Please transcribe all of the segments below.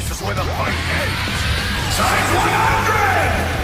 This is where the fight ends. Size 100!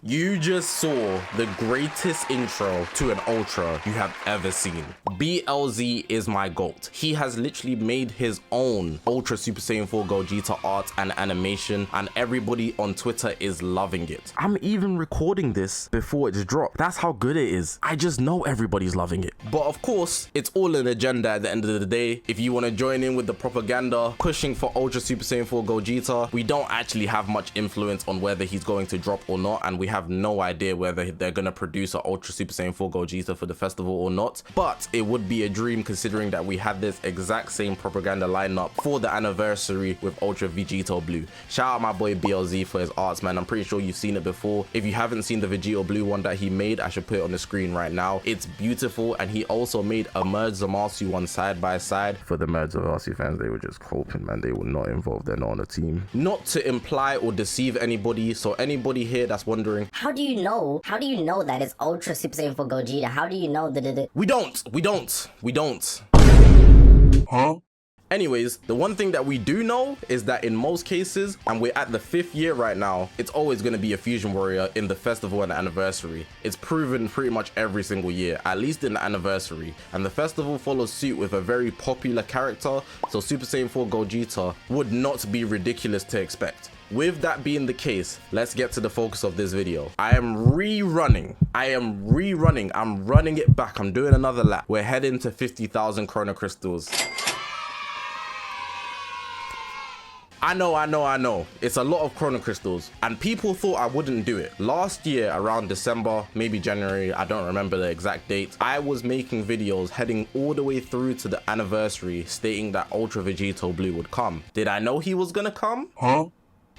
You just saw the greatest intro to an Ultra you have ever seen. BLZ is my GOAT. He has literally made his own Ultra Super Saiyan 4 Gogeta art and animation, and everybody on Twitter is loving it. I'm even recording this before it's dropped. That's how good it is. I just know everybody's loving it. But of course, it's all an agenda at the end of the day. If you want to join in with the propaganda pushing for Ultra Super Saiyan 4 Gogeta, we don't actually have much influence on whether he's going to drop or not, and we have no idea whether they're going to produce an Ultra Super Saiyan 4 Gogeta for the festival or not. But it would be a dream considering that we had this exact same propaganda lineup for the anniversary with Ultra Vegito Blue. Shout out my boy BLZ for his arts, man. I'm pretty sure you've seen it before. If you haven't seen the Vegito Blue one that he made, I should put it on the screen right now. It's beautiful, and he also made a Merge Zamasu one side by side. For the Merge Zamasu fans, they were just hoping, man, they were not involved. They're not on the team. Not to imply or deceive anybody, so anybody here that's wondering, how do you know that it's Ultra Super Saiyan 4 Gogeta? How do you know that We don't. Huh? Anyways, the one thing that we do know is that in most cases, and we're at the 5th year right now, it's always going to be a Fusion Warrior in the festival and the anniversary. It's proven pretty much every single year, at least in the anniversary. And the festival follows suit with a very popular character, so Super Saiyan 4 Gogeta would not be ridiculous to expect. With that being the case, let's get to the focus of this video. I'm running it back. I'm doing another lap. We're heading to 50,000 Chrono Crystals. I know. It's a lot of Chrono Crystals, and people thought I wouldn't do it. Last year, around December, maybe January, I don't remember the exact date, I was making videos heading all the way through to the anniversary stating that Ultra Vegito Blue would come. Did I know he was gonna come? Huh?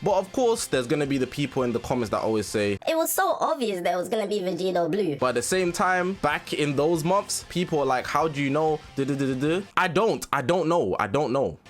But of course, there's gonna be the people in the comments that always say, it was so obvious that it was gonna be Vegito Blue. But at the same time, back in those months, people are like, how do you know? I don't know.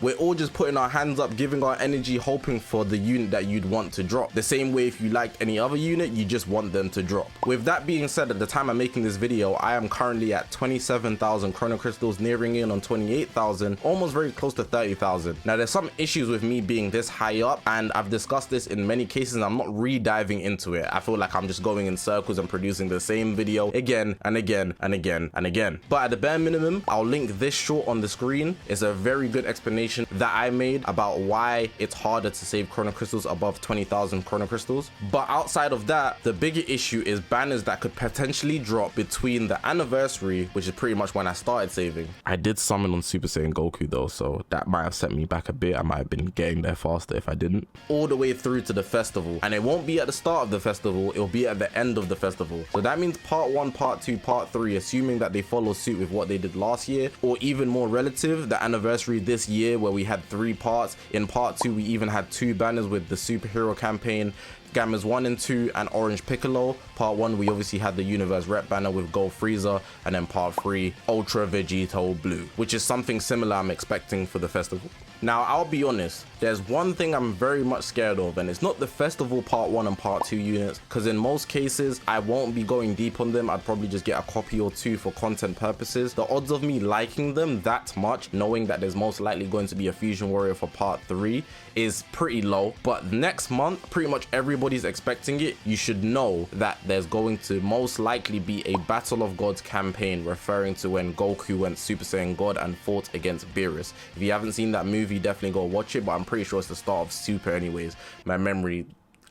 We're all just putting our hands up, giving our energy, hoping for the unit that you'd want to drop. The same way if you liked any other unit, you just want them to drop. With that being said, at the time I'm making this video, I am currently at 27,000 Chrono Crystals, nearing in on 28,000, almost very close to 30,000. Now there's some issues with me being this high up, and I've discussed this in many cases. I'm not re-diving into it. I feel like I'm just going in circles and producing the same video again and again and again and again. But at the bare minimum, I'll link this short on the screen. It's a very good explanation that I made about why it's harder to save Chrono Crystals above 20,000 Chrono Crystals. But outside of that, the bigger issue is banners that could potentially drop between the anniversary, which is pretty much when I started saving. I did summon on Super Saiyan Goku though, so that might have set me back a bit. I might have been getting there faster if I didn't. All the way through to the festival, and it won't be at the start of the festival, it'll be at the end of the festival. So that means part 1, part 2, part 3, assuming that they follow suit with what they did last year, or even more relative, the anniversary this year where we had 3 parts. In part 2 we even had 2 banners with the superhero campaign, Gammas 1 and 2, and Orange Piccolo. Part 1 we obviously had the Universe Rep banner with Gold Frieza, and then part 3 Ultra Vegito Blue, which is something similar I'm expecting for the festival. Now I'll be honest, there's one thing I'm very much scared of, and it's not the festival part 1 and part 2 units, because in most cases I won't be going deep on them. I'd probably just get a copy or 2 for content purposes. The odds of me liking them that much, knowing that there's most likely going to be a Fusion Warrior for part 3, is pretty low. But next month, pretty much everybody's expecting it. You should know that there's going to most likely be a Battle of Gods campaign, referring to when Goku went Super Saiyan God and fought against Beerus. If you haven't seen that movie, definitely go watch it, but I'm pretty sure it's the start of Super anyways. My memory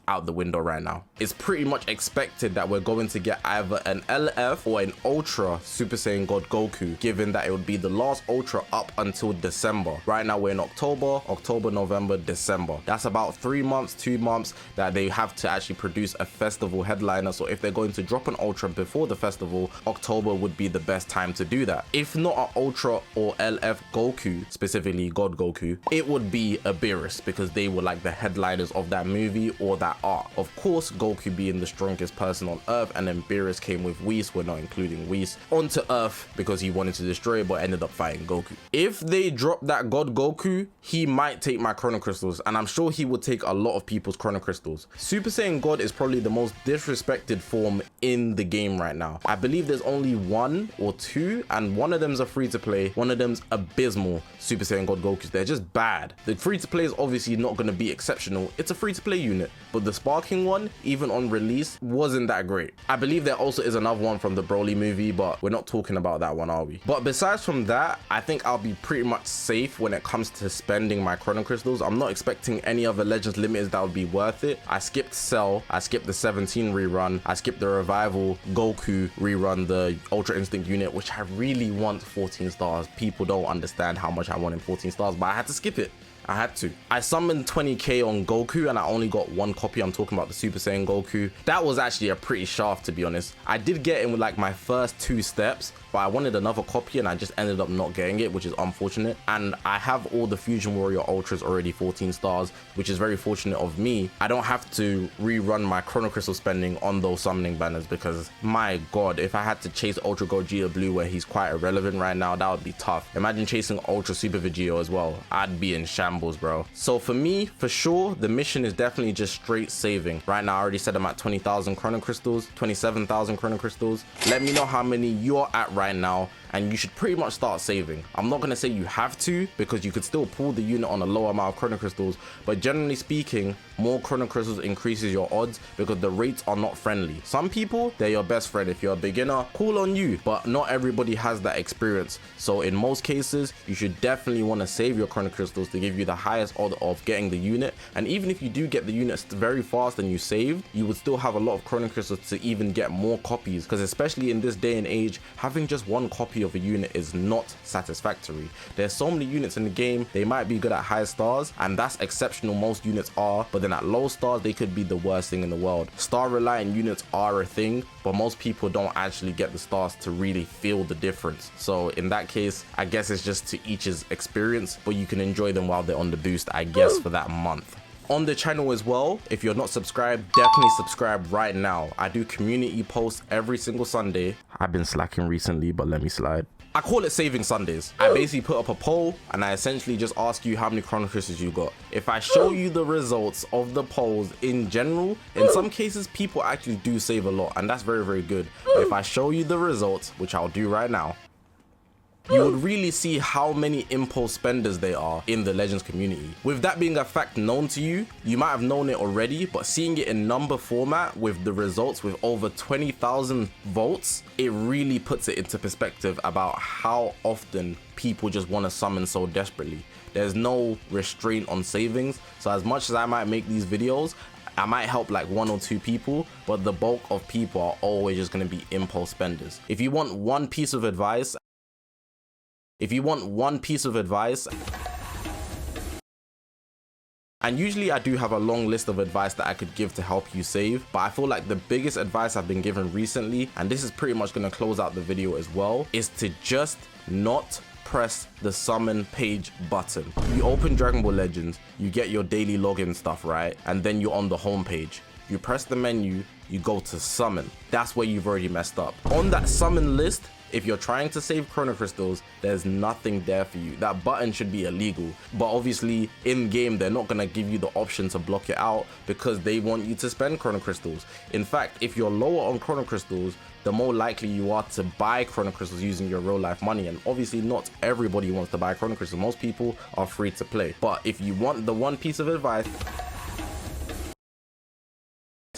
out the window right now. It's pretty much expected that we're going to get either an LF or an Ultra Super Saiyan God Goku, given that it would be the last Ultra up until December. Right now we're in October, November, December. That's about 3 months, 2 months that they have to actually produce a festival headliner. So if they're going to drop an Ultra before the festival, October would be the best time to do that. If not an Ultra or LF Goku, specifically God Goku, it would be a Beerus, because they were like the headliners of that movie or that that art. Of course, Goku being the strongest person on Earth, and then Beerus came with Whis, we're not including Whis, onto Earth because he wanted to destroy it but ended up fighting Goku. If they drop that God Goku, he might take my Chrono Crystals, and I'm sure he would take a lot of people's Chrono Crystals. Super Saiyan God is probably the most disrespected form in the game right now. I believe there's only 1 or 2, and one of them's a free to play, one of them's abysmal. Super Saiyan God Gokus, they're just bad. The free to play is obviously not going to be exceptional, it's a free to play unit, but the Sparking one, even on release, wasn't that great. I believe there also is another one from the Broly movie, but we're not talking about that one, are we? But besides from that, I think I'll be pretty much safe when it comes to spending my Chrono Crystals. I'm not expecting any other Legends Limiteds that would be worth it. I skipped Cell, I skipped the 17 rerun, I skipped the Revival Goku rerun, the Ultra Instinct unit, which I really want 14 stars. People don't understand how much I wanted 14 stars, but I had to skip it. I had to. I summoned 20k on Goku and I only got 1 copy. I'm talking about the Super Saiyan Goku. That was actually a pretty shaft, to be honest. I did get in with like my first 2 steps, but I wanted another copy and I just ended up not getting it, which is unfortunate. And I have all the Fusion Warrior Ultras already 14 stars, which is very fortunate of me. I don't have to rerun my Chrono Crystal spending on those summoning banners, because my god, if I had to chase Ultra Gogeta Blue where he's quite irrelevant right now, that would be tough. Imagine chasing Ultra Super Vegeta as well. I'd be in shambles, bro. So for me, for sure, the mission is definitely just straight saving. Right now, I already said I'm at 20,000 Chrono Crystals, 27,000 Chrono Crystals. Let me know how many you're at right now, and you should pretty much start saving. I'm not gonna say you have to, because you could still pull the unit on a low amount of Chrono Crystals, but generally speaking, more Chrono Crystals increases your odds because the rates are not friendly. Some people, they're your best friend. If you're a beginner, cool on you, but not everybody has that experience. So in most cases, you should definitely want to save your Chrono Crystals to give you the highest odds of getting the unit. And even if you do get the unit very fast and you saved, you would still have a lot of Chrono Crystals to even get more copies, because especially in this day and age, having just 1 copy of a unit is not satisfactory. There's so many units in the game, they might be good at high stars, and that's exceptional, most units are, but then at low stars, they could be the worst thing in the world. Star reliant units are a thing, but most people don't actually get the stars to really feel the difference. So in that case, I guess it's just to each his experience, but you can enjoy them while they're on the boost, I guess, for that month. On the channel as well, if you're not subscribed, definitely subscribe right now. I do community posts every single Sunday. I've been slacking recently, but let me slide. I call it Saving Sundays. I basically put up a poll and I essentially just ask you how many Chrono Crystals you got. If I show you the results of the polls in general, in some cases people actually do save a lot, and that's very, very good. But if I show you the results, which I'll do right now, you would really see how many impulse spenders they are in the Legends community. With that being a fact known to you, you might have known it already, but seeing it in number format with the results with over 20,000 votes, it really puts it into perspective about how often people just want to summon so desperately. There's no restraint on savings, so as much as I might make these videos, I might help like 1 or 2 people, but the bulk of people are always just going to be impulse spenders. If you want one piece of advice, and usually I do have a long list of advice that I could give to help you save, but I feel like the biggest advice I've been given recently, and this is pretty much going to close out the video as well, is to just not press the summon page button. You open Dragon Ball Legends, you get your daily login stuff, right? And then you're on the home page. You press the menu, you go to summon. That's where you've already messed up. On that summon list, if you're trying to save Chrono Crystals, there's nothing there for you. That button should be illegal. But obviously, in game, they're not gonna give you the option to block it out because they want you to spend Chrono Crystals. In fact, if you're lower on Chrono Crystals, the more likely you are to buy Chrono Crystals using your real life money. And obviously not everybody wants to buy Chrono Crystals. Most people are free to play. But if you want the one piece of advice,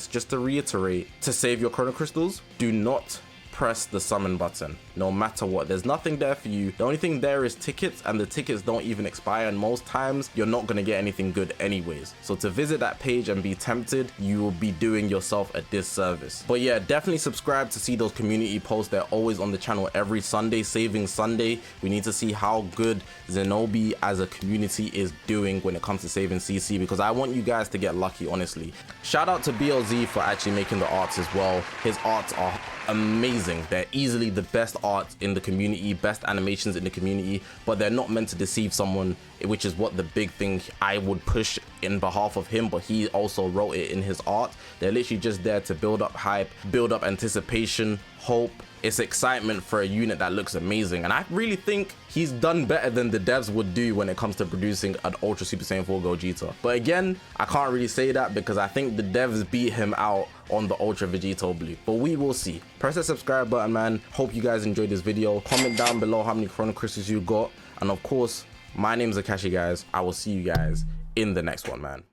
just to reiterate, to save your Chrono Crystals, do not press the summon button, no matter what. There's nothing there for you. The only thing there is tickets, and the tickets don't even expire, and most times you're not going to get anything good anyways. So to visit that page and be tempted, you will be doing yourself a disservice. But yeah, definitely subscribe to see those community posts. They're always on the channel every Sunday. Saving Sunday, we need to see how good Zinobi as a community is doing when it comes to saving CC, because I want you guys to get lucky, honestly. Shout out to BLZ for actually making the arts as well. His arts are amazing. They're easily the best art in the community, best animations in the community, but they're not meant to deceive someone, which is what the big thing I would push in behalf of him, but he also wrote it in his art. They're literally just there to build up hype, build up anticipation, hope. It's excitement for a unit that looks amazing, and I really think he's done better than the devs would do when it comes to producing an Ultra Super Saiyan 4 Gogeta. But again, I can't really say that because I think the devs beat him out on the Ultra Vegito Blue, but we will see. Press that subscribe button, man. Hope you guys enjoyed this video. Comment down below how many Chrono crystals you got, and of course, my name's Zakashi, guys. I will see you guys in the next one, man.